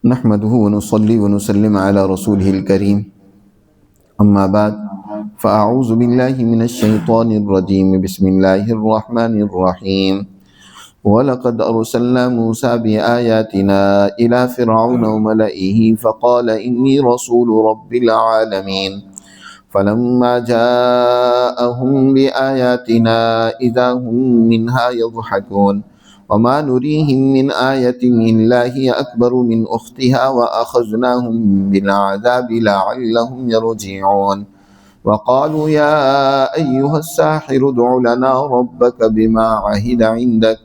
نحمده ونصلي ونسلم على رسوله الكريم أما بعد فأعوذ بالله من الشيطان الرجيم بسم الله الرحمن الرحيم ولقد أرسلنا موسى بآياتنا إلى فرعون وملئه فقال إني رسول رب العالمين فلما جاءهم بآياتنا إذا هم منها يضحكون وما نريهم من آية إلا هي أكبر من أختها وأخذناهم بالعذاب لعلهم يرجعون وقالوا يا أيها الساحر ادع لنا ربك بما عهد عندك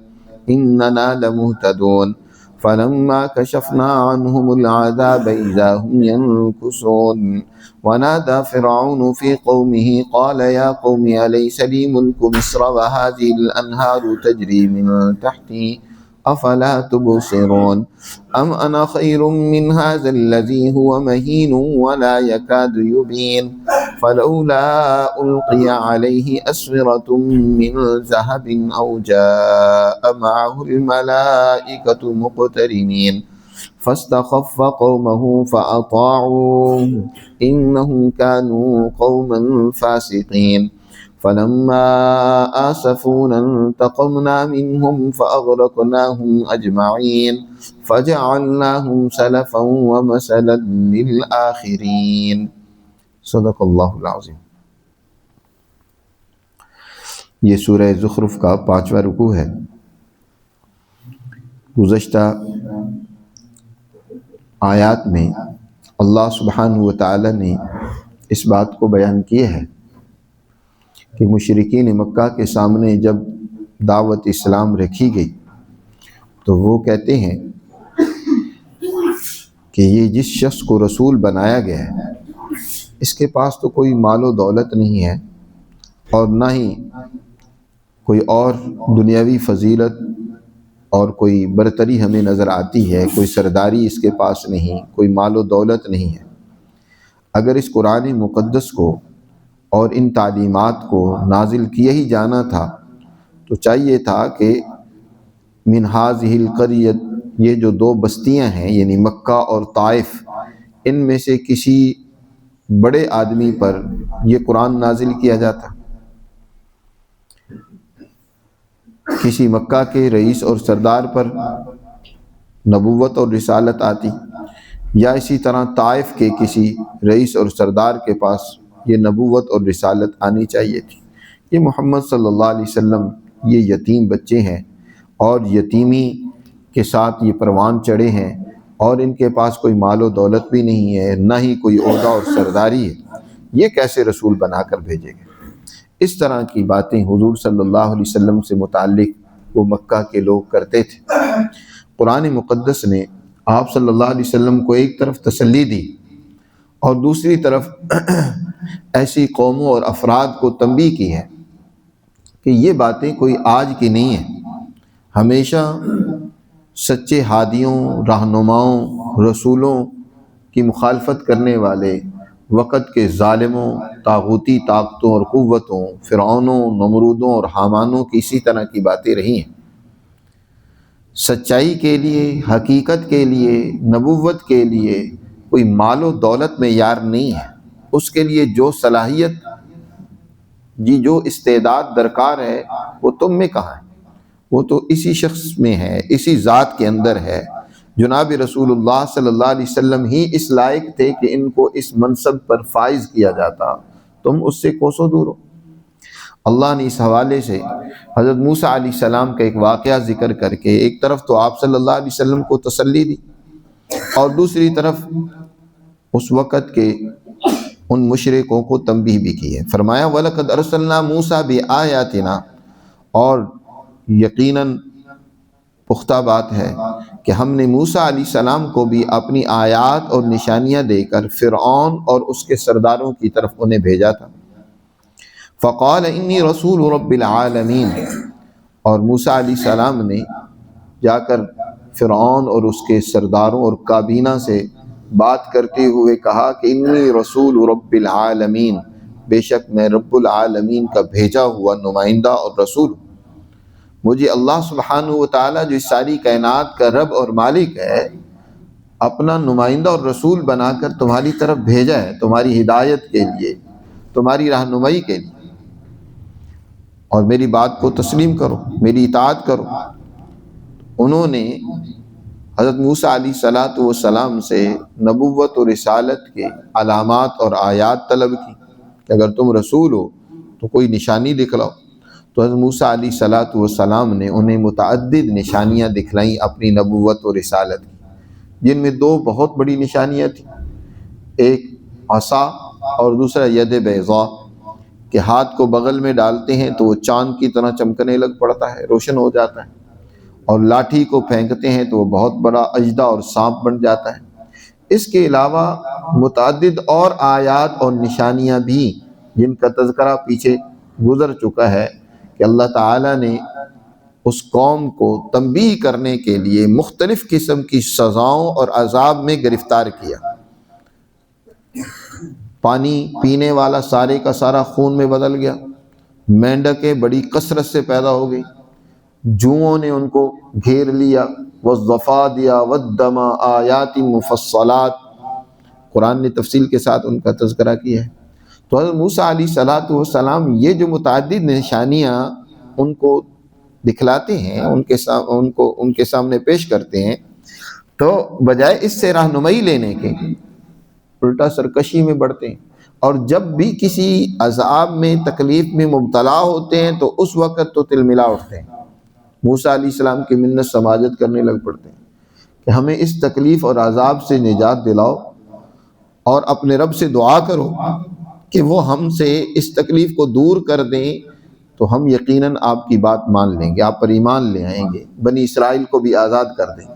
إننا لمهتدون فلما كشفنا عنهم العذاب إذا هم ينكثون ونادى فرعون في قومه قال يا قوم أليس لي ملك مصر وهذه الأنهار تجري من تحتي أفلا تبصرون أم أنا خير من هذا الذي هو مهين ولا يكاد يبين فلولا ألقي عليه أسورة من ذهب أو جاء معه الملائكة مقترنين فاستخف قومه فأطاعوه إنهم كانوا قوما فاسقين فلما آسفونا انتقمنا منهم فأغرقناهم أجمعين فجعلناهم سلفا ومثلا للآخرين صدق اللہ العظیم۔ یہ سورہ زخرف کا 5واں رکوع ہے۔ گزشتہ آیات میں اللہ سبحانہ و تعالی نے اس بات کو بیان کیا ہے کہ مشرکین مکہ کے سامنے جب دعوت اسلام رکھی گئی تو وہ کہتے ہیں کہ یہ جس شخص کو رسول بنایا گیا ہے اس کے پاس تو کوئی مال و دولت نہیں ہے اور نہ ہی کوئی اور دنیاوی فضیلت اور کوئی برتری ہمیں نظر آتی ہے، کوئی سرداری اس کے پاس نہیں، کوئی مال و دولت نہیں ہے۔ اگر اس قرآن مقدس کو اور ان تعلیمات کو نازل کیا ہی جانا تھا تو چاہیے تھا کہ من ہذہ القریۃ، یہ جو 2 بستیاں ہیں یعنی مکہ اور طائف، ان میں سے کسی بڑے آدمی پر یہ قرآن نازل کیا جاتا، کسی مکہ کے رئیس اور سردار پر نبوت اور رسالت آتی، یا اسی طرح طائف کے کسی رئیس اور سردار کے پاس یہ نبوت اور رسالت آنی چاہیے تھی۔ یہ محمد صلی اللہ علیہ وسلم یہ یتیم بچے ہیں اور یتیمی کے ساتھ یہ پروان چڑھے ہیں اور ان کے پاس کوئی مال و دولت بھی نہیں ہے، نہ ہی کوئی عہدہ اور سرداری ہے، یہ کیسے رسول بنا کر بھیجے گئے؟ اس طرح کی باتیں حضور صلی اللہ علیہ وسلم سے متعلق وہ مکہ کے لوگ کرتے تھے۔ قرآن مقدس نے آپ صلی اللہ علیہ وسلم کو ایک طرف تسلی دی اور دوسری طرف ایسی قوموں اور افراد کو تنبیہ کی ہے کہ یہ باتیں کوئی آج کی نہیں ہیں۔ ہمیشہ سچے ہادیوں، رہنماؤں، رسولوں کی مخالفت کرنے والے وقت کے ظالموں، طاغوتی طاقتوں اور قوتوں، فرعونوں، نمرودوں اور حامانوں کی اسی طرح کی باتیں رہی ہیں۔ سچائی کے لیے، حقیقت کے لیے، نبوت کے لیے کوئی مال و دولت معیار نہیں ہے۔ اس کے لیے جو صلاحیت جو استعداد درکار ہے وہ تم میں کہاں ہے؟ وہ تو اسی شخص میں ہے، اسی ذات کے اندر ہے۔ جناب رسول اللہ صلی اللہ علیہ وسلم ہی اس لائق تھے کہ ان کو اس منصب پر فائز کیا جاتا، تم اس سے کوسوں دور ہو۔ اللہ نے اس حوالے سے حضرت موسیٰ علیہ السلام کا ایک واقعہ ذکر کر کے ایک طرف تو آپ صلی اللہ علیہ وسلم کو تسلی دی اور دوسری طرف اس وقت کے ان مشرکوں کو تنبیہ بھی کی ہے۔ فرمایا وَلَقَدْ أَرْسَلْنَا مُوسَىٰ بِآيَاتِنَا، اور یقیناً پختہ بات ہے کہ ہم نے موسیٰ علیہ السلام کو بھی اپنی آیات اور نشانیاں دے کر فرعون اور اس کے سرداروں کی طرف انہیں بھیجا تھا۔ فقال انی رسول رب العالمین، اور موسیٰ علیہ السلام نے جا کر فرعون اور اس کے سرداروں اور کابینہ سے بات کرتے ہوئے کہا کہ انی رسول رب العالمین، بے شک میں رب العالمین کا بھیجا ہوا نمائندہ اور رسول ہوں۔ مجھے اللہ سبحانہ و تعالیٰ جو اس ساری کائنات کا رب اور مالک ہے، اپنا نمائندہ اور رسول بنا کر تمہاری طرف بھیجا ہے، تمہاری ہدایت کے لیے، تمہاری رہنمائی کے لیے، اور میری بات کو تسلیم کرو، میری اطاعت کرو۔ انہوں نے حضرت موسیٰ علیہ الصلوۃ والسلام سے نبوت و رسالت کے علامات اور آیات طلب کی کہ اگر تم رسول ہو تو کوئی نشانی دکھلاؤ۔ تو حضرت موسیٰ علیہ الصلوۃ والسلام نے انہیں متعدد نشانیاں دکھلائیں اپنی نبوت و رسالت کی، جن میں دو بہت بڑی نشانیاں تھیں، ایک عصا اور دوسرا ید بیضاء، کہ ہاتھ کو بغل میں ڈالتے ہیں تو وہ چاند کی طرح چمکنے لگ پڑتا ہے، روشن ہو جاتا ہے، اور لاٹھی کو پھینکتے ہیں تو وہ بہت بڑا اژدہا اور سانپ بن جاتا ہے۔ اس کے علاوہ متعدد اور آیات اور نشانیاں بھی جن کا تذکرہ پیچھے گزر چکا ہے کہ اللہ تعالیٰ نے اس قوم کو تنبیہ کرنے کے لیے مختلف قسم کی سزاؤں اور عذاب میں گرفتار کیا۔ پانی پینے والا سارے کا سارا خون میں بدل گیا، مینڈکیں بڑی کثرت سے پیدا ہو گئی، جوؤں نے ان کو گھیر لیا، والضفادع والدم آیات مفصلات، قرآن نے تفصیل کے ساتھ ان کا تذکرہ کیا ہے۔ تو حضرت موسیٰ علیہ الصلوۃ والسلام یہ جو متعدد نشانیاں ان کو دکھلاتے ہیں، ان کے سامنے پیش کرتے ہیں، تو بجائے اس سے رہنمائی لینے کے الٹا سرکشی میں بڑھتے ہیں، اور جب بھی کسی عذاب میں تکلیف میں مبتلا ہوتے ہیں تو اس وقت تو تلملا اٹھتے ہیں، موسیٰ علیہ السلام کی منت سماجت کرنے لگ پڑتے ہیں کہ ہمیں اس تکلیف اور عذاب سے نجات دلاؤ، اور اپنے رب سے دعا کرو کہ وہ ہم سے اس تکلیف کو دور کر دیں، تو ہم یقیناً آپ کی بات مان لیں گے، آپ پر ایمان لے آئیں گے، بنی اسرائیل کو بھی آزاد کر دیں گے۔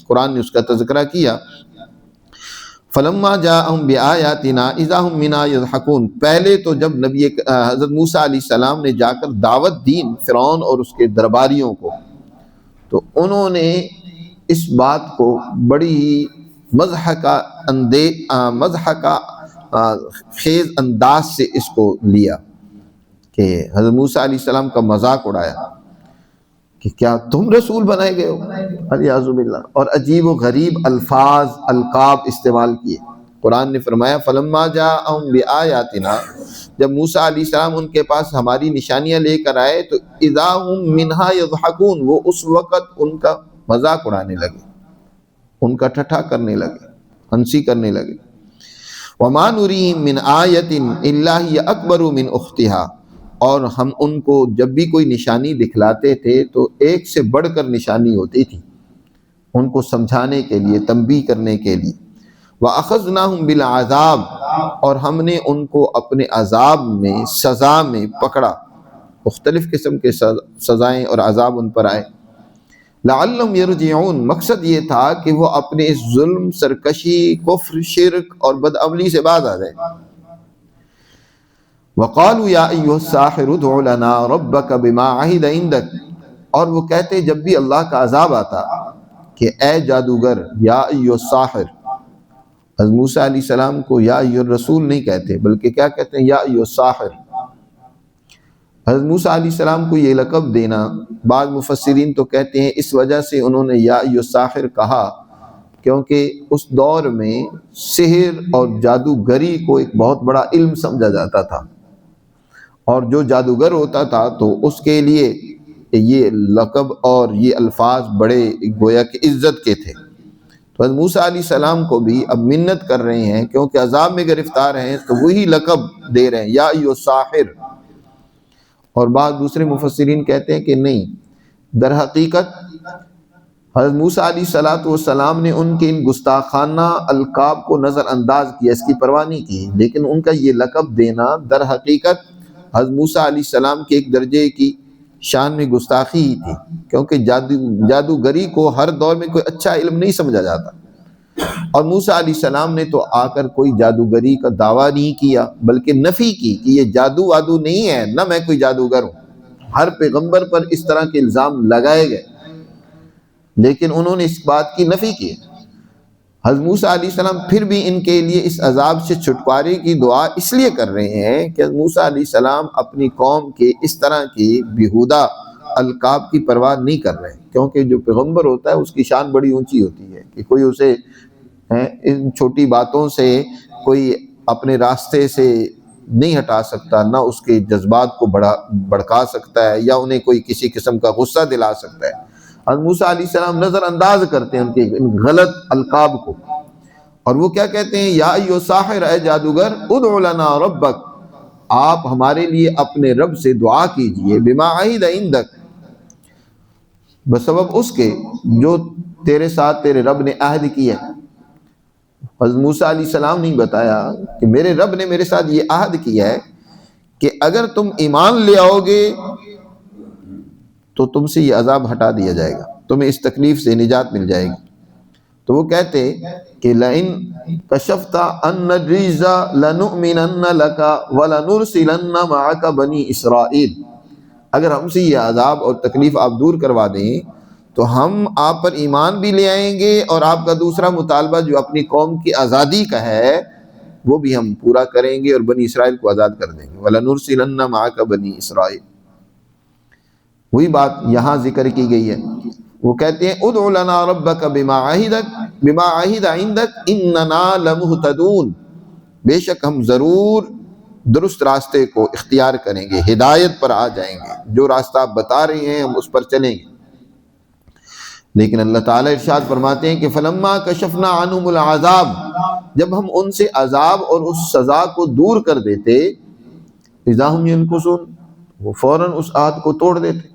قرآن نے اس کا تذکرہ کیا، فَلَمَّا جَاءَهُمْ بِآيَاتِنَا إِذَا هُمْ مِنْهَا يَضْحَكُونَ۔ پہلے تو جب حضرت موسیٰ علیہ السلام نے جا کر دعوت دی فرعون اور اس کے درباریوں کو، تو انہوں نے اس بات کو بڑی ہی مضحکہ خیز انداز سے اس کو لیا کہ حضرت موسیٰ علیہ السلام کا مذاق اڑایا کہ کیا تم رسول بنائے گئے ہو، الیاذ باللہ، اور عجیب و غریب الفاظ القاب استعمال کیے۔ قرآن نے فرمایا فَلَمَّا جَاءَهُمْ بِآيَاتِنَا، جب موسیٰ علیہ السلام ان کے پاس ہماری نشانیاں لے کر آئے تو اِذَا هُمْ مِنْهَا يَضْحَكُونَ، وہ اس وقت ان کا مذاق اڑانے لگے، ان کا ٹھٹھا کرنے لگے، ہنسی کرنے لگے۔ وَمَا نُرِيهِمْ مِنْ آيَةٍ إِلَّا هِيَ أَكْبَرُ مِنْ أُخْتِهَا، اور ہم ان کو جب بھی کوئی نشانی دکھلاتے تھے تو ایک سے بڑھ کر نشانی ہوتی تھی، ان کو سمجھانے کے لیے، تنبیہ کرنے کے لیے۔ وَأَخَذْنَاهُمْ بِالْعَذَابِ، اور ہم نے ان کو اپنے عذاب میں، سزا میں پکڑا، مختلف قسم کے سزائیں اور عذاب ان پر آئے۔ لَعَلَّهُمْ يَرْجِعُونَ، مقصد یہ تھا کہ وہ اپنے اس ظلم، سرکشی، کفر، شرک اور بدعملی سے باز آ جائیں۔ وَقَالُوا يَا أَيُّهَا السَّاحِرُ ادْعُ لَنَا رَبَّكَ بِمَا عَهِدَ عِندَكَ، اور وہ کہتے جب بھی اللہ کا عذاب آتا کہ اے جادوگر، یا ایھا الساحر۔ حضرت موسیٰ علیہ السلام کو یا ایھا الرسول نہیں کہتے، بلکہ کیا کہتے ہیں؟ یا ایھا الساحر۔ حضرت موسیٰ علیہ السلام کو یہ لقب دینا، بعض مفسرین تو کہتے ہیں اس وجہ سے انہوں نے یا ایھا الساحر کہا کیونکہ اس دور میں سحر اور جادوگری کو ایک بہت بڑا علم سمجھا جاتا تھا، اور جو جادوگر ہوتا تھا تو اس کے لیے یہ لقب اور یہ الفاظ بڑے گویا کہ عزت کے تھے۔ تو حضرت موسیٰ علیہ السلام کو بھی اب منت کر رہے ہیں کیونکہ عذاب میں گرفتار ہیں، تو وہی لقب دے رہے ہیں یا ایھا الساحر۔ اور بعض دوسرے مفسرین کہتے ہیں کہ نہیں، در حقیقت حضرت موسیٰ علیہ السلام نے ان کے ان گستاخانہ القاب کو نظر انداز کیا، اس کی پرواہ نہیں کی، لیکن ان کا یہ لقب دینا در حقیقت حضرت موسیٰ علیہ السلام کے ایک درجے کی شان میں گستاخی ہی تھی، کیونکہ جادوگری کو ہر دور میں کوئی اچھا علم نہیں سمجھا جاتا، اور موسیٰ علیہ السلام نے تو آ کر کوئی جادوگری کا دعویٰ نہیں کیا بلکہ نفی کی کہ یہ جادو وادو نہیں ہے، نہ میں کوئی جادوگر ہوں۔ ہر پیغمبر پر اس طرح کے الزام لگائے گئے لیکن انہوں نے اس بات کی نفی کی۔ حضرت موسیٰ علیہ السلام پھر بھی ان کے لیے اس عذاب سے چھٹکارے کی دعا اس لیے کر رہے ہیں کہ حضرت موسیٰ علیہ السلام اپنی قوم کے اس طرح کی بیہودہ القاب کی پرواہ نہیں کر رہے، کیونکہ جو پیغمبر ہوتا ہے اس کی شان بڑی اونچی ہوتی ہے کہ کوئی اسے ان چھوٹی باتوں سے کوئی اپنے راستے سے نہیں ہٹا سکتا، نہ اس کے جذبات کو بھڑکا سکتا ہے یا انہیں کوئی کسی قسم کا غصہ دلا سکتا ہے۔ حضرت موسیٰ علیہ السلام نظر انداز کرتے ہیں ان کے ان غلط القاب کو، اور وہ کیا کہتے ہیں؟ یا ایھا الساحر، اے جادوگر، ادع لنا ربک، آپ ہمارے لیے اپنے رب سے دعا کیجئے، بما عہد عندک، بسبب اس کے جو تیرے ساتھ تیرے رب نے عہد کیا ہے۔ حضرت موسیٰ علیہ السلام نے بتایا کہ میرے رب نے میرے ساتھ یہ عہد کیا ہے کہ اگر تم ایمان لے آؤ گے تو تم سے یہ عذاب ہٹا دیا جائے گا، تمہیں اس تکلیف سے نجات مل جائے گی۔ تو وہ کہتے کہ لئن کشفت عنا الرجز لنؤمنن لک ولنرسلن معک بنی اسرائیل، اگر ہم سے یہ عذاب اور تکلیف آپ دور کروا دیں تو ہم آپ پر ایمان بھی لے آئیں گے، اور آپ کا دوسرا مطالبہ جو اپنی قوم کی آزادی کا ہے وہ بھی ہم پورا کریں گے اور بنی اسرائیل کو آزاد کر دیں گے۔ وَلَنُرْسِلَنَّ مَعَكَ بَنِي اسرائیل، وہی بات یہاں ذکر کی گئی ہے۔ وہ کہتے ہیں ادع لنا ربک بما عہد عندک اننا لمہتدون، بے شک ہم ضرور درست راستے کو اختیار کریں گے، ہدایت پر آ جائیں گے، جو راستہ آپ بتا رہے ہیں ہم اس پر چلیں گے۔ لیکن اللہ تعالیٰ ارشاد فرماتے ہیں کہ فلما کشفنا عنہم العذاب، جب ہم ان سے عذاب اور اس سزا کو دور کر دیتے، اذا ہم ینکثون، وہ فوراً اس عہد کو توڑ دیتے،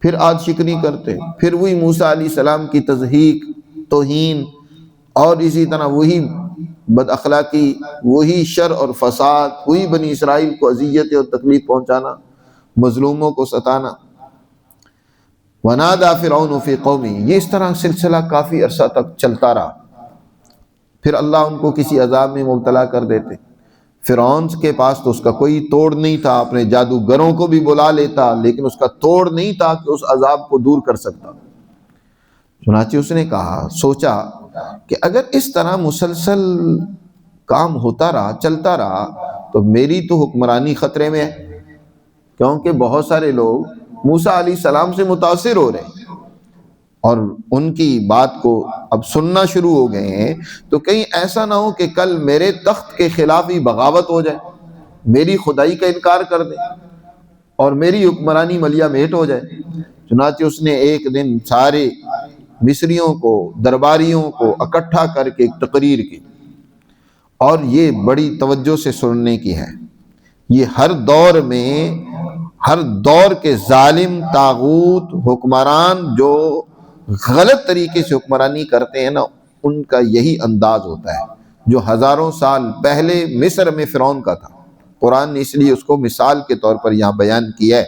پھر عہد شکنی کرتے، پھر وہی موسیٰ علیہ السلام کی تضحیک، توہین، اور اسی طرح وہی بد اخلاقی، وہی شر اور فساد، وہی بنی اسرائیل کو اذیت اور تکلیف پہنچانا، مظلوموں کو ستانا۔ وَنَادَى فِرْعَوْنُ فِي قَوْمِهِ، یہ اس طرح سلسلہ کافی عرصہ تک چلتا رہا، پھر اللہ ان کو کسی عذاب میں مبتلا کر دیتے۔ فرعون کے پاس تو اس کا کوئی توڑ نہیں تھا، اپنے جادوگروں کو بھی بلا لیتا لیکن اس کا توڑ نہیں تھا کہ اس عذاب کو دور کر سکتا۔ چنانچہ اس نے کہا، سوچا کہ اگر اس طرح مسلسل کام ہوتا رہا، چلتا رہا، تو میری تو حکمرانی خطرے میں ہے، کیونکہ بہت سارے لوگ موسیٰ علیہ السلام سے متاثر ہو رہے ہیں اور ان کی بات کو اب سننا شروع ہو گئے ہیں، تو کہیں ایسا نہ ہو کہ کل میرے تخت کے خلاف ہی بغاوت ہو جائے، میری خدائی کا انکار کر دیں اور میری حکمرانی ملیہ میٹ ہو جائے۔ چنانچہ اس نے ایک دن سارے مصریوں کو، درباریوں کو اکٹھا کر کے ایک تقریر کی، اور یہ بڑی توجہ سے سننے کی ہے۔ یہ ہر دور میں، ہر دور کے ظالم طاغوت حکمران جو غلط طریقے سے حکمرانی کرتے ہیں نا، ان کا یہی انداز ہوتا ہے، جو ہزاروں سال پہلے مصر میں فرعون کا تھا۔ قرآن نے اس لیے اس کو مثال کے طور پر یہاں بیان کیا ہے،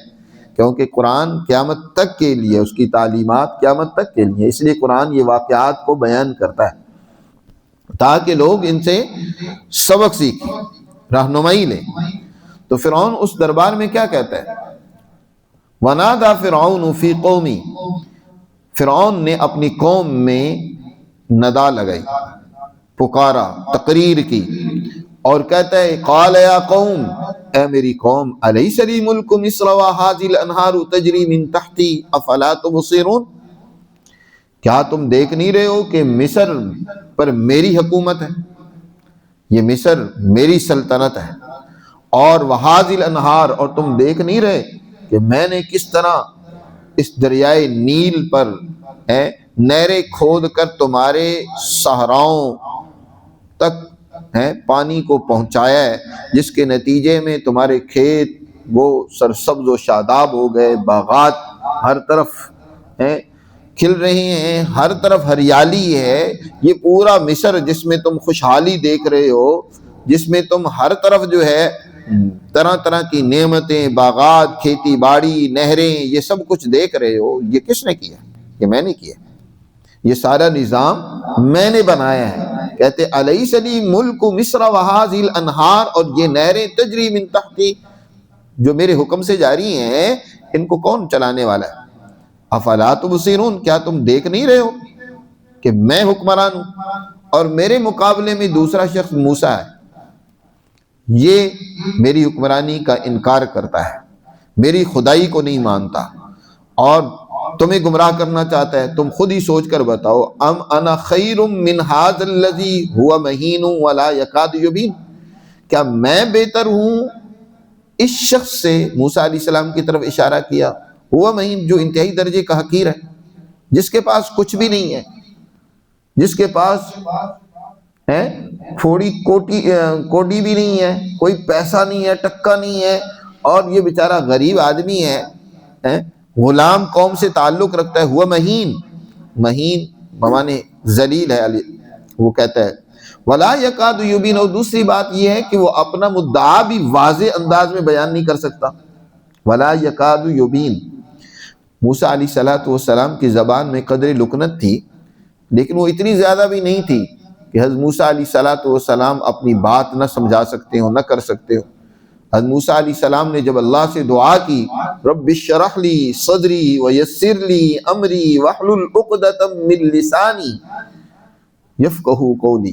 کیونکہ قرآن قیامت تک کے لیے، اس کی تعلیمات قیامت تک کے لیے، اس لیے قرآن یہ واقعات کو بیان کرتا ہے تاکہ لوگ ان سے سبق سیکھیں، رہنمائی لیں۔ تو فرعون اس دربار میں کیا کہتا ہے؟ وَنَادَى فِرْعَوْنُ فِي قَوْمِهِ، فرعون نے اپنی قوم میں ندا لگائی، پکارا، تقریر کی، اور کہتا ہے قال یا قوم، اے میری قوم، الیس لی ملک مصر وہذہ الانہار تجری من تحتی افلا تبصرون، کیا تم دیکھ نہیں رہے ہو کہ مصر پر میری حکومت ہے، یہ مصر میری سلطنت ہے، اور وہذہ الانہار، اور تم دیکھ نہیں رہے کہ میں نے کس طرح اس دریائے نیل پر نہریں کھود کر تمہارے صحراؤں تک پانی کو پہنچایا ہے، جس کے نتیجے میں تمہارے کھیت وہ سرسبز و شاداب ہو گئے، باغات ہر طرف کھل رہی ہیں، ہر طرف ہریالی ہے۔ یہ پورا مصر جس میں تم خوشحالی دیکھ رہے ہو، جس میں تم ہر طرف جو ہے طرح طرح کی نعمتیں، باغات، کھیتی باڑی، نہریں، یہ سب کچھ دیکھ رہے ہو، یہ کس نے کیا؟ یہ میں نے کیا، یہ سارا نظام میں نے بنایا ہے۔ کہتے الیس لی ملک مصر وہذہ الانہار، اور یہ نہریں تجری من تحتی جو میرے حکم سے جاری ہیں، ان کو کون چلانے والا ہے؟ افلا تبصرون، کیا تم دیکھ نہیں رہے ہو کہ میں حکمران ہوں اور میرے مقابلے میں دوسرا شخص موسیٰ ہے، یہ میری حکمرانی کا انکار کرتا ہے، میری خدائی کو نہیں مانتا، اور تمہیں گمراہ کرنا چاہتا ہے، تم خود ہی سوچ کر بتاؤ، ام انا خیر من ھذا الذی هو مہین ولا یکاد یبین، کیا میں بہتر ہوں اس شخص سے، موسیٰ علیہ السلام کی طرف اشارہ کیا، ہوا مہین جو انتہائی درجے کا حقیر ہے، جس کے پاس کچھ بھی نہیں ہے، جس کے پاس تھوڑی کوٹی بھی نہیں ہے، کوئی پیسہ نہیں ہے، ٹکا نہیں ہے، اور یہ بیچارہ غریب آدمی ہے، غلام قوم سے تعلق رکھتا ہے، ہوا مہین، مہین بمانے ذلیل ہے، وہ کہتا ہے ولا یکاد یبین، اور دوسری بات یہ ہے کہ وہ اپنا مدعا بھی واضح انداز میں بیان نہیں کر سکتا، ولا یکاد یبین۔ موسیٰ علیہ السلام کی زبان میں قدر لکنت تھی، لیکن وہ اتنی زیادہ بھی نہیں تھی کہ حضرت موسیٰ علیہ السلام اپنی بات نہ سمجھا سکتے ہو، نہ کر سکتے ہو۔ حضرت موسیٰ علیہ السلام نے جب اللہ سے دعا کی، رب اشرح لی صدری ویسر لی امری واحلل عقدۃ من لسانی یفقہوا قولی،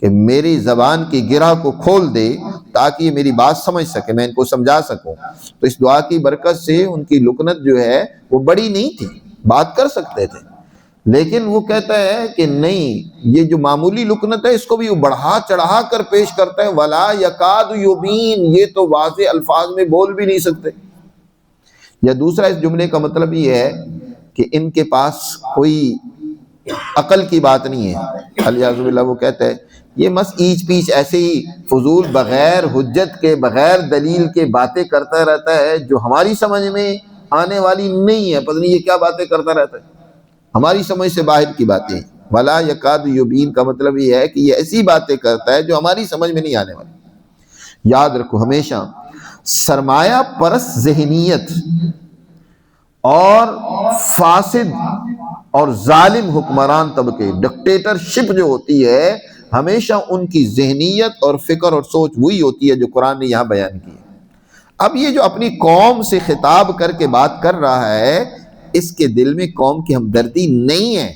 کہ میری زبان کی گرہ کو کھول دے تاکہ یہ میری بات سمجھ سکے، میں ان کو سمجھا سکوں۔ تو اس دعا کی برکت سے ان کی لکنت جو ہے وہ بڑی نہیں تھی، بات کر سکتے تھے، لیکن وہ کہتا ہے کہ نہیں، یہ جو معمولی لکنت ہے اس کو بھی وہ بڑھا چڑھا کر پیش کرتا ہے، ولا یکاد یبین، یہ تو واضح الفاظ میں بول بھی نہیں سکتے۔ یا دوسرا اس جملے کا مطلب یہ ہے کہ ان کے پاس کوئی عقل کی بات نہیں ہے، الیاذ باللہ۔ وہ کہتا ہے یہ مس ایچ پیچ ایسے ہی فضول بغیر حجت کے، بغیر دلیل کے باتیں کرتا رہتا ہے جو ہماری سمجھ میں آنے والی نہیں ہے، پتہ نہیں یہ کیا باتیں کرتا رہتا ہے، ہماری سمجھ سے باہر کی باتیں۔ ولا یکاد یبین کا مطلب یہ ہے کہ یہ ایسی باتیں کرتا ہے جو ہماری سمجھ میں نہیں آنے والی۔ یاد رکھو ہمیشہ، سرمایہ پرست ذہنیت اور فاسد اور ظالم حکمران طبقے، ڈکٹیٹرشپ جو ہوتی ہے، ہمیشہ ان کی ذہنیت اور فکر اور سوچ وہی ہوتی ہے جو قرآن نے یہاں بیان کی ہے۔ اب یہ جو اپنی قوم سے خطاب کر کے بات کر رہا ہے، اس کے دل میں قوم کی ہمدردی نہیں ہے،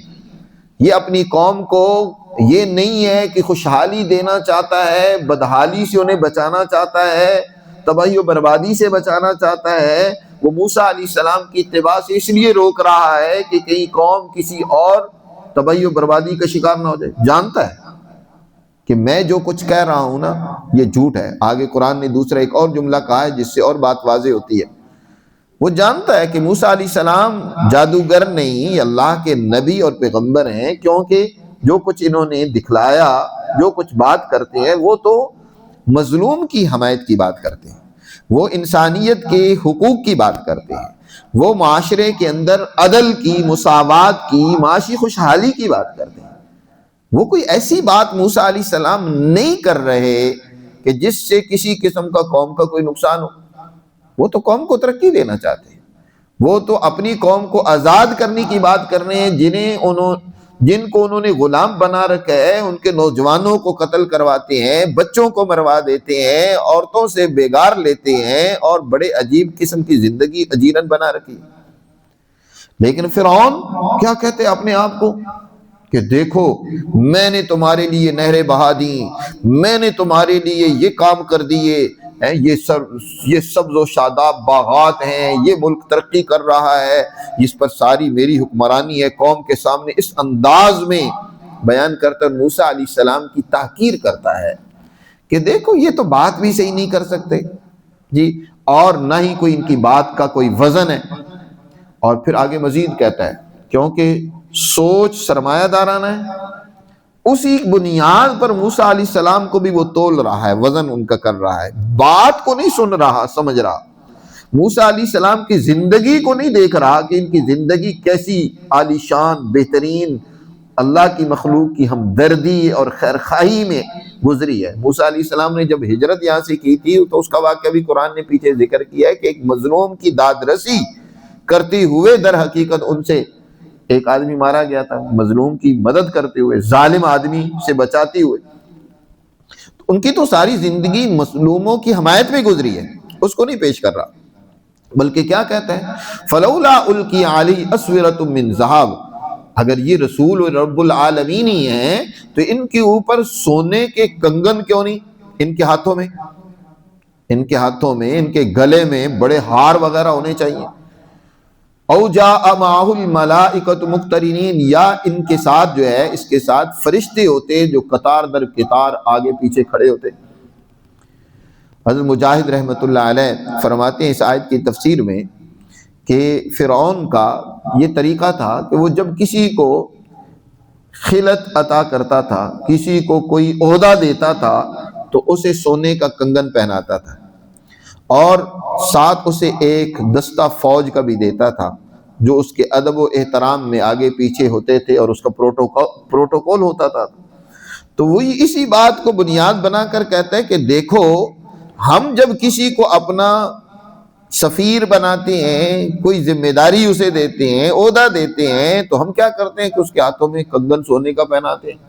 یہ اپنی قوم کو یہ نہیں ہے کہ خوشحالی دینا چاہتا ہے، بدحالی سے انہیں بچانا چاہتا ہے، تباہی و بربادی سے بچانا چاہتا ہے۔ وہ موسیٰ علیہ السلام کی اتباع سے اس لیے روک رہا ہے کہ کہیں قوم کسی اور تباہی و بربادی کا شکار نہ ہو جائے۔ جانتا ہے کہ میں جو کچھ کہہ رہا ہوں نا یہ جھوٹ ہے۔ آگے قرآن نے دوسرا ایک اور جملہ کہا ہے جس سے اور بات واضح ہوتی ہے۔ وہ جانتا ہے کہ موسیٰ علیہ السلام جادوگر نہیں، اللہ کے نبی اور پیغمبر ہیں، کیونکہ جو کچھ انہوں نے دکھلایا، جو کچھ بات کرتے ہیں، وہ تو مظلوم کی حمایت کی بات کرتے ہیں، وہ انسانیت کے حقوق کی بات کرتے ہیں، وہ معاشرے کے اندر عدل کی، مساوات کی، معاشی خوشحالی کی بات کرتے ہیں۔ وہ کوئی ایسی بات موسیٰ علیہ السلام نہیں کر رہے کہ جس سے کسی قسم کا قوم کا کوئی نقصان ہو۔ وہ تو قوم کو ترقی دینا چاہتے ہیں، وہ تو اپنی قوم کو آزاد کرنے کی بات کر رہے ہیں، جن کو انہوں نے غلام بنا رکھا ہے، ان کے نوجوانوں کو قتل کرواتے ہیں، بچوں کو مروا دیتے ہیں، عورتوں سے بیگار لیتے ہیں، اور بڑے عجیب قسم کی زندگی اجیرن بنا رکھی۔ لیکن فرعون کیا کہتے ہیں اپنے آپ کو کہ دیکھو میں نے تمہارے لیے نہریں بہا دیں، میں نے تمہارے لیے یہ کام کر دیے، یہ سبز و شاداب باغات ہیں، یہ ملک ترقی کر رہا ہے، اس پر ساری میری حکمرانی ہے۔ قوم کے سامنے اس انداز میں بیان کرتا ہے، موسیٰ علیہ السلام کی تحقیر کرتا ہے کہ دیکھو یہ تو بات بھی صحیح نہیں کر سکتے جی، اور نہ ہی کوئی ان کی بات کا کوئی وزن ہے۔ اور پھر آگے مزید کہتا ہے کیونکہ سوچ سرمایہ دارانہ ہے، اسی بنیاد پر موسیٰ علیہ السلام کو بھی وہ تول رہا ہے، وزن ان کا کر رہا ہے، بات کو نہیں سن رہا، سمجھ رہا، موسیٰ علیہ السلام کی زندگی کو نہیں دیکھ رہا کہ ان کی زندگی کیسی عالی شان، بہترین، اللہ کی مخلوق کی ہمدردی اور خیرخواہی میں گزری ہے۔ موسیٰ علیہ السلام نے جب ہجرت یہاں سے کی تھی تو اس کا واقعہ بھی قرآن نے پیچھے ذکر کیا ہے کہ ایک مظلوم کی داد رسی کرتے ہوئے در حقیقت ان سے ایک آدمی مارا گیا تھا، مظلوم کی مدد کرتے ہوئے، ظالم آدمی سے بچاتے ہوئے۔ ان کی تو ساری زندگی مظلوموں کی حمایت میں گزری ہے، اس کو نہیں پیش کر رہا، بلکہ کیا کہتا ہے فلولا القی علیہ اسورۃ من ذہب، اگر یہ رسول رب العالمین ہی ہیں تو ان کے اوپر سونے کے کنگن کیوں نہیں، ان کے ہاتھوں میں، ان کے گلے میں بڑے ہار وغیرہ ہونے چاہیے، او جاء معہ الملائکۃ مقترنین، یا ان کے ساتھ جو ہے اس کے ساتھ فرشتے ہوتے جو قطار در قطار آگے پیچھے کھڑے ہوتے۔ حضرت مجاہد رحمۃ اللہ علیہ فرماتے ہیں اس آیت کی تفسیر میں کہ فرعون کا یہ طریقہ تھا کہ وہ جب کسی کو خلعت عطا کرتا تھا، کسی کو کوئی عہدہ دیتا تھا، تو اسے سونے کا کنگن پہناتا تھا اور ساتھ اسے ایک دستہ فوج کا بھی دیتا تھا جو اس کے ادب و احترام میں آگے پیچھے ہوتے تھے اور اس کا پروٹوکول ہوتا تھا۔ تو وہی اسی بات کو بنیاد بنا کر کہتا ہے کہ دیکھو، ہم جب کسی کو اپنا سفیر بناتے ہیں، کوئی ذمہ داری اسے دیتے ہیں، عہدہ دیتے ہیں، تو ہم کیا کرتے ہیں کہ اس کے ہاتھوں میں کنگن سونے کا پہناتے ہیں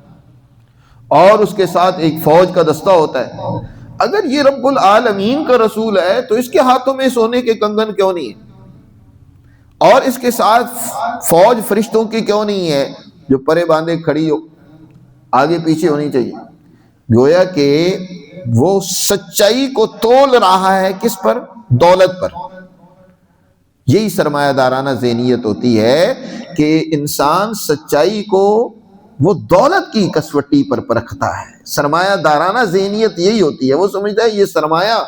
اور اس کے ساتھ ایک فوج کا دستہ ہوتا ہے۔ اگر یہ رب العالمین کا رسول ہے تو اس کے ہاتھوں میں سونے کے کنگن کیوں نہیں ہے، اور اس کے ساتھ فوج فرشتوں کی کیوں نہیں ہے جو پرے باندھے کھڑی ہو، آگے پیچھے ہونی چاہیے؟ گویا کہ وہ سچائی کو تول رہا ہے کس پر؟ دولت پر۔ یہی سرمایہ دارانہ ذہنیت ہوتی ہے کہ انسان سچائی کو وہ دولت کی کسوٹی پر پرکھتا ہے۔ سرمایہ دارانہ ذہنیت یہی ہوتی ہے، وہ سمجھتا ہے یہ سرمایہ،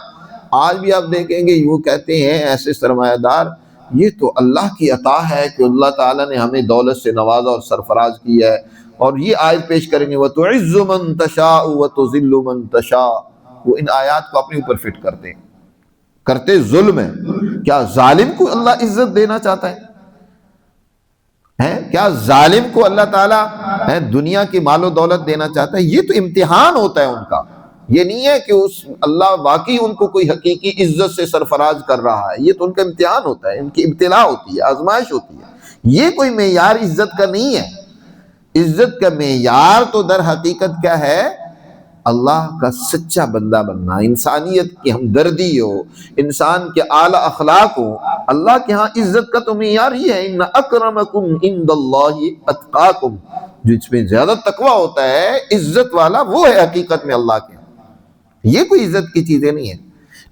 آج بھی آپ دیکھیں گے وہ کہتے ہیں ایسے سرمایہ دار، یہ تو اللہ کی عطا ہے کہ اللہ تعالیٰ نے ہمیں دولت سے نوازا اور سرفراز کیا ہے، اور یہ آیت پیش کریں گے وَتُعِزُّ مَن تَشَاءُ وَتُذِلُّ مَن تَشَاءُ، وہ ان آیات کو اپنے اوپر فٹ کرتے ہیں، کرتے ظلم ہے۔ کیا ظالم کو اللہ عزت دینا چاہتا ہے؟ کیا ظالم کو اللہ تعالیٰ دنیا کی مال و دولت دینا چاہتا ہے؟ یہ تو امتحان ہوتا ہے ان کا، یہ نہیں ہے کہ اللہ واقعی ان کو کوئی حقیقی عزت سے سرفراز کر رہا ہے، یہ تو ان کا امتحان ہوتا ہے، ان کی ابتلا ہوتی ہے، آزمائش ہوتی ہے۔ یہ کوئی معیار عزت کا نہیں ہے۔ عزت کا معیار تو در حقیقت کیا ہے؟ اللہ کا سچا بندہ بننا، انسانیت کی ہمدردی ہو، انسان کے اعلیٰ اخلاق ہو۔ اللہ کے ہاں عزت کا تو معیار یہ ہے، ان اکرمکم عند اللہ اتقاکم، جس میں زیادہ تقوی ہوتا ہے، عزت والا وہ ہے حقیقت میں اللہ کے ہاں۔ یہ کوئی عزت کی چیزیں نہیں ہیں،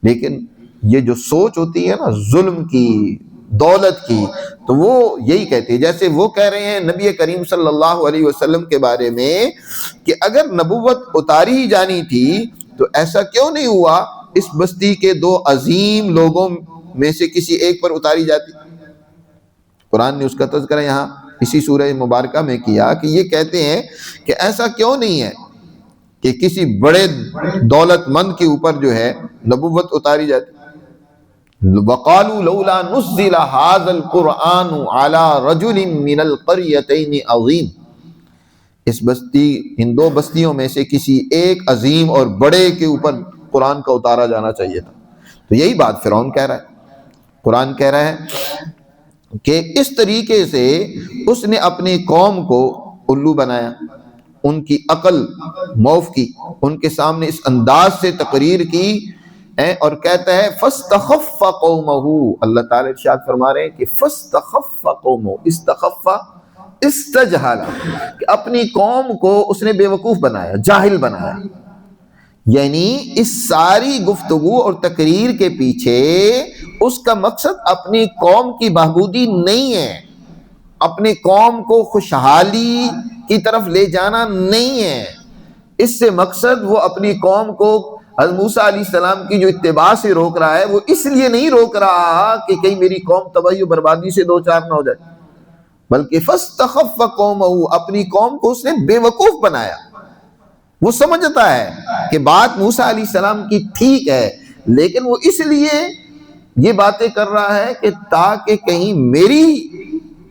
لیکن یہ جو سوچ ہوتی ہے نا ظلم کی، دولت کی، تو وہ یہی کہتے ہیں، جیسے وہ کہہ رہے ہیں نبی کریم صلی اللہ علیہ وسلم کے بارے میں کہ اگر نبوت اتاری ہی جانی تھی تو ایسا کیوں نہیں ہوا اس بستی کے دو عظیم لوگوں میں سے کسی ایک پر اتاری جاتی؟ قرآن نے اس کا تذکرہ یہاں اسی سورہ مبارکہ میں کیا کہ یہ کہتے ہیں کہ ایسا کیوں نہیں ہے کہ کسی بڑے دولت مند کے اوپر جو ہے نبوت اتاری جاتی۔ وَقَالُوا لَوْلَا نُزِّلَ هَذَا الْقُرْآنُ عَلَى رَجُلٍ مِّنَ الْقَرْيَتَيْنِ عَظِيمٍ، اس بستی، ان دو بستیوں میں سے کسی ایک عظیم اور بڑے کے اوپر قرآن کا اتارا جانا چاہیے تھا۔ تو یہی بات فرعون کہہ رہا ہے، قرآن کہہ رہا ہے کہ اس طریقے سے اس نے اپنی قوم کو الو بنایا، ان کی عقل موف کی، ان کے سامنے اس انداز سے تقریر کی، اور کہتا ہے فَاسْتَخَفَّ قَوْمَهُ، اللہ تعالیٰ ارشاد فرما رہے ہیں کہ فَاسْتَخَفَّ قَوْمَهُ، استخفّ استجہل، کہ اپنی قوم کو اس نے بے وقوف بنایا، جاہل بنایا۔ یعنی اس ساری گفتگو اور تقریر کے پیچھے اس کا مقصد اپنی قوم کی بہبودی نہیں ہے، اپنی قوم کو خوشحالی کی طرف لے جانا نہیں ہے، اس سے مقصد وہ اپنی قوم کو حضرت موسیٰ علیہ السلام کی جو اتباع سے روک رہا ہے، وہ اس لیے نہیں روک رہا کہ کہیں میری قوم تباہی و بربادی سے دو چار نہ ہو جائے، بلکہ فَاسْتَخَفَّ قَوْمَهُ، اپنی قوم کو اس نے بے وقوف بنایا۔ وہ سمجھتا ہے کہ بات موسیٰ علیہ السلام کی ٹھیک ہے، لیکن وہ اس لیے یہ باتیں کر رہا ہے کہ تاکہ کہیں میری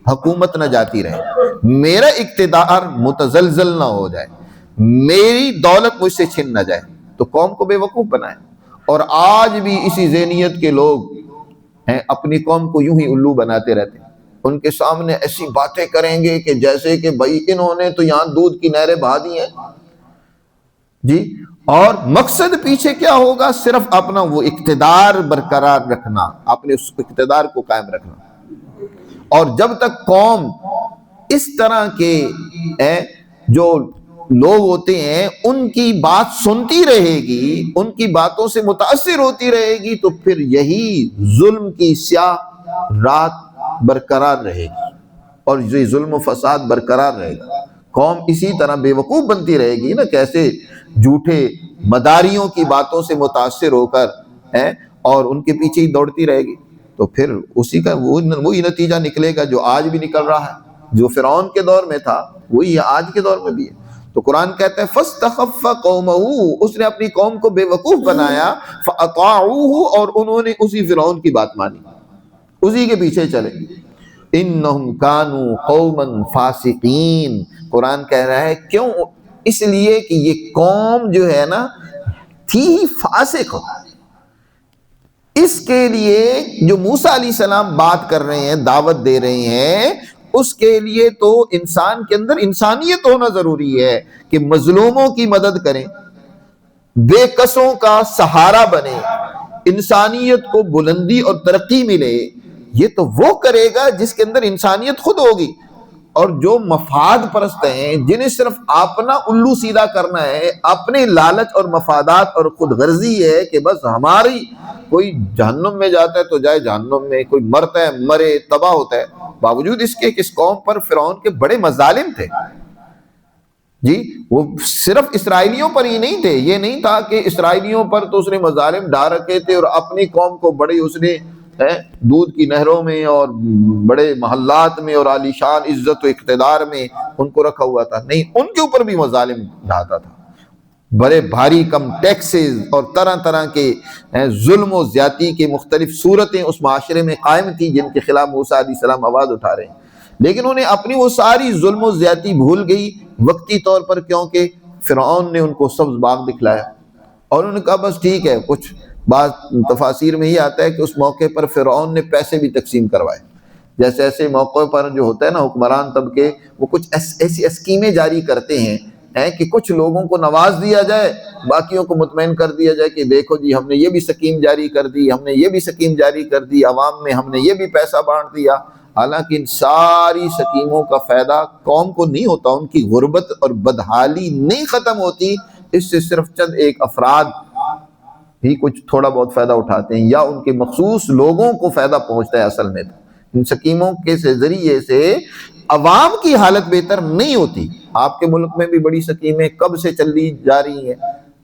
حکومت نہ جاتی رہے، میرا اقتدار متزلزل نہ ہو جائے، میری دولت مجھ سے چھن نہ جائے، تو قوم کو بے وقوف بنائے۔ اور آج بھی اسی ذہنیت کے لوگ ہیں، اپنی قوم کو یوں ہی الو بناتے رہتے ہیں، ان کے سامنے ایسی باتیں کریں گے کہ جیسے کہ بھائی انہوں نے تو یہاں دودھ کی نہریں بہا دی ہیں جی، اور مقصد پیچھے کیا ہوگا؟ صرف اپنا وہ اقتدار برقرار رکھنا، اپنے اس اقتدار کو قائم رکھنا۔ اور جب تک قوم اس طرح کے جو لوگ ہوتے ہیں ان کی بات سنتی رہے گی، ان کی باتوں سے متاثر ہوتی رہے گی، تو پھر یہی ظلم کی سیاہ رات برقرار رہے گی اور یہ ظلم و فساد برقرار رہے گا۔ قوم اسی طرح بے وقوف بنتی رہے گی نا، کیسے جھوٹے مداریوں کی باتوں سے متاثر ہو کر اور ان کے پیچھے ہی دوڑتی رہے گی، تو پھر اسی کا وہی نتیجہ نکلے گا جو آج بھی نکل رہا ہے، جو فرعون کے دور میں تھا وہی آج کے دور میں بھی ہے۔ تو قرآن کہتا ہے فاستخف قومہ، اس نے اپنی قوم کو بے وقوف بنایا، فاطاعوہ، اور انہوں نے اسی فرعون کی بات مانی، اسی کے پیچھے چلے۔ انہم کانوا قوما فاسقین، قرآن کہہ رہا ہے کیوں؟ اس لیے کہ یہ قوم جو ہے نا تھی ہی فاسق۔ اس کے لیے جو موسیٰ علیہ السلام بات کر رہے ہیں، دعوت دے رہے ہیں، اس کے لیے تو انسان کے اندر انسانیت ہونا ضروری ہے کہ مظلوموں کی مدد کریں، بے کسوں کا سہارا بنے، انسانیت کو بلندی اور ترقی ملے۔ یہ تو وہ کرے گا جس کے اندر انسانیت خود ہوگی، اور جو مفاد پرست ہیں، جنہیں صرف اپنا الو سیدھا کرنا ہے، اپنے لالچ اور مفادات اور خود غرضی ہے کہ بس ہماری، کوئی جہنم میں جاتا ہے تو جائے جہنم میں، کوئی مرتا ہے مرے، تباہ ہوتا ہے، باوجود اس کے کہ اس قوم پر فرعون کے بڑے مظالم تھے جی۔ وہ صرف اسرائیلیوں پر ہی نہیں تھے، یہ نہیں تھا کہ اسرائیلیوں پر تو اس نے مظالم ڈھا رکھے تھے اور اپنی قوم کو بڑے اس نے دودھ کی نہروں میں اور بڑے محلات میں اور عالیشان عزت و اقتدار میں ان کو رکھا ہوا تھا، نہیں، ان کے اوپر بھی مظالم ڈھاتا تھا، بڑے بھاری کم ٹیکسز اور طرح طرح کے ظلم و زیادتی کے مختلف صورتیں اس معاشرے میں قائم تھی جن کے خلاف موسیٰ علیہ السلام آواز اٹھا رہے ہیں۔ لیکن انہیں اپنی وہ ساری ظلم و زیادتی بھول گئی وقتی طور پر، کیونکہ فرعون نے ان کو سبز باغ دکھلایا اور انہوں نے کہا بس ٹھیک ہے۔ کچھ بعض تفاسیر میں ہی آتا ہے کہ اس موقع پر فرعون نے پیسے بھی تقسیم کروائے، جیسے ایسے موقع پر جو ہوتا ہے نا، حکمران طبقے وہ کچھ ایسی اسکیمیں جاری کرتے ہیں کہ کچھ لوگوں کو نواز دیا جائے، باقیوں کو مطمئن کر دیا جائے کہ دیکھو جی ہم نے یہ بھی سکیم جاری کر دی، ہم نے یہ بھی سکیم جاری کر دی، عوام میں ہم نے یہ بھی پیسہ بانٹ دیا۔ حالانکہ ان ساری سکیموں کا فائدہ قوم کو نہیں ہوتا، ان کی غربت اور بدحالی نہیں ختم ہوتی، اس سے صرف چند ایک افراد ہی کچھ تھوڑا بہت فائدہ اٹھاتے ہیں، یا ان کے مخصوص لوگوں کو فائدہ پہنچتا ہے۔ اصل میں ان سکیموں کے ذریعے سے عوام کی حالت بہتر نہیں ہوتی۔ آپ کے ملک میں بھی بڑی سکیمیں کب سے چلی جا رہی ہیں،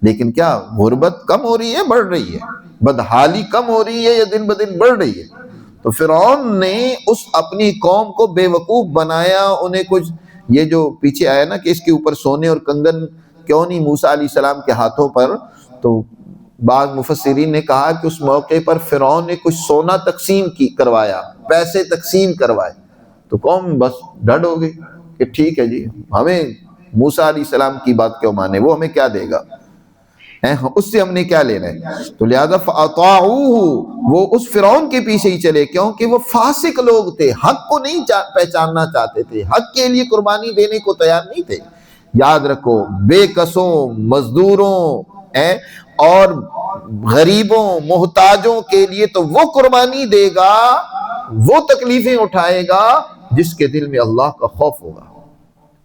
لیکن کیا غربت کم ہو رہی ہے، بڑھ رہی ہے؟ بدحالی کم ہو رہی ہے یا دن بدن بڑھ رہی ہے؟ تو فرعون نے اس اپنی قوم کو بے وقوف بنایا، انہیں کچھ یہ جو پیچھے آیا نا کہ اس کے اوپر سونے اور کنگن کیوں نہیں موسیٰ علیہ السلام کے ہاتھوں پر، تو بعض مفسرین نے کہا کہ اس موقع پر فرعون نے کچھ سونا تقسیم کروایا، پیسے تقسیم کروائے، تو قوم بس ڈھڈ ہو گئی کہ ٹھیک ہے جی، ہمیں موسیٰ علیہ السلام کی بات کیوں مانے، وہ ہمیں کیا دے گا، اس سے ہم نے کیا لینا ہے۔ تو لہذا فاطاعوہ، وہ اس فرعون کے پیچھے ہی چلے، کیونکہ وہ فاسق لوگ تھے، حق کو نہیں پہچاننا چاہتے تھے، حق کے لیے قربانی دینے کو تیار نہیں تھے۔ یاد رکھو، بے کسوں، مزدوروں اور غریبوں، محتاجوں کے لیے تو وہ قربانی دے گا، وہ تکلیفیں اٹھائے گا جس کے دل میں اللہ کا خوف ہوگا،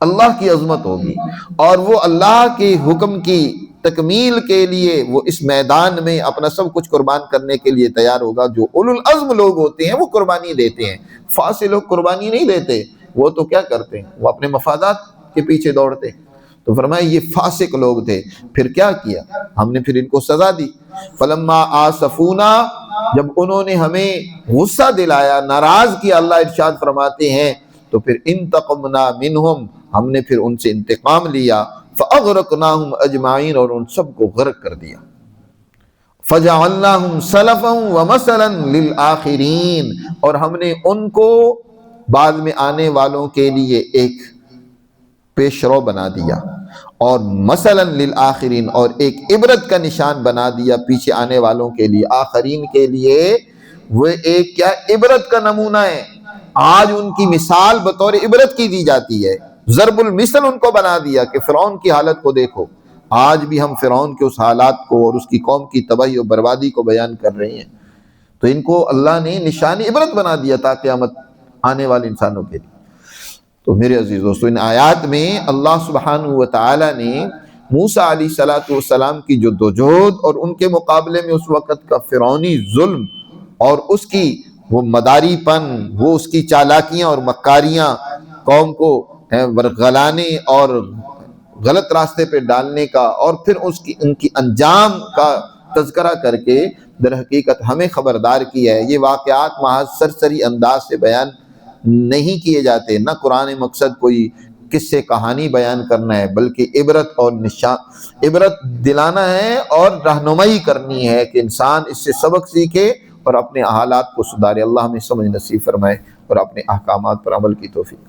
اللہ کی عظمت ہوگی، اور وہ اللہ کے حکم کی تکمیل کے لیے وہ اس میدان میں اپنا سب کچھ قربان کرنے کے لیے تیار ہوگا۔ جو اولو العزم لوگ ہوتے ہیں وہ قربانی دیتے ہیں، فاسق لوگ قربانی نہیں دیتے، وہ تو کیا کرتے ہیں، وہ اپنے مفادات کے پیچھے دوڑتے ہیں۔ تو فرمایا یہ فاسق لوگ تھے، پھر کیا کیا، ہم نے پھر ان کو سزا دی۔ فلما آسفونا، جب انہوں نے ہمیں غصہ دلایا، ناراض کیا، اللہ ارشاد فرماتے ہیں، تو پھر انتقمنا منہم، ہم نے پھر ان سے انتقام لیا، فاغرقناہم اجمعین، اور ان سب کو غرق کر دیا۔ فجعلناہم سلفا ومثلا للآخرین، اور ہم نے ان کو بعد میں آنے والوں کے لیے ایک پیشرو بنا دیا، اور مثلا للآخرین، اور ایک عبرت کا نشان بنا دیا پیچھے آنے والوں کے لیے، آخرین کے لیے وہ ایک کیا عبرت کا نمونہ ہے۔ آج ان کی مثال بطور عبرت کی دی جاتی ہے، ضرب المثل ان کو بنا دیا کہ فرعون کی حالت کو دیکھو۔ آج بھی ہم فرعون کے اس حالات کو اور اس کی قوم کی تباہی و بربادی کو بیان کر رہے ہیں، تو ان کو اللہ نے نشان عبرت بنا دیا تا قیامت آنے والے انسانوں کے لیے۔ تو میرے عزیز دوستو، ان آیات میں اللہ سبحانہ و تعالی نے موسیٰ علیہ السلام کی جدوجہد اور ان کے مقابلے میں اس وقت کا فرعونی ظلم اور اس کی وہ مداری پن، وہ اس کی چالاکیاں اور مکاریاں قوم کو ورغلانے اور غلط راستے پہ ڈالنے کا، اور پھر ان کی انجام کا تذکرہ کر کے در حقیقت ہمیں خبردار کیا ہے۔ یہ واقعات محض سرسری انداز سے بیان نہیں کیے جاتے، نہ قرآن مقصد کوئی قصے کہانی بیان کرنا ہے، بلکہ عبرت دلانا ہے اور رہنمائی کرنی ہے کہ انسان اس سے سبق سیکھے اور اپنے حالات کو سدھارے۔ اللہ ہمیں سمجھ نصیب فرمائے اور اپنے احکامات پر عمل کی توفیق۔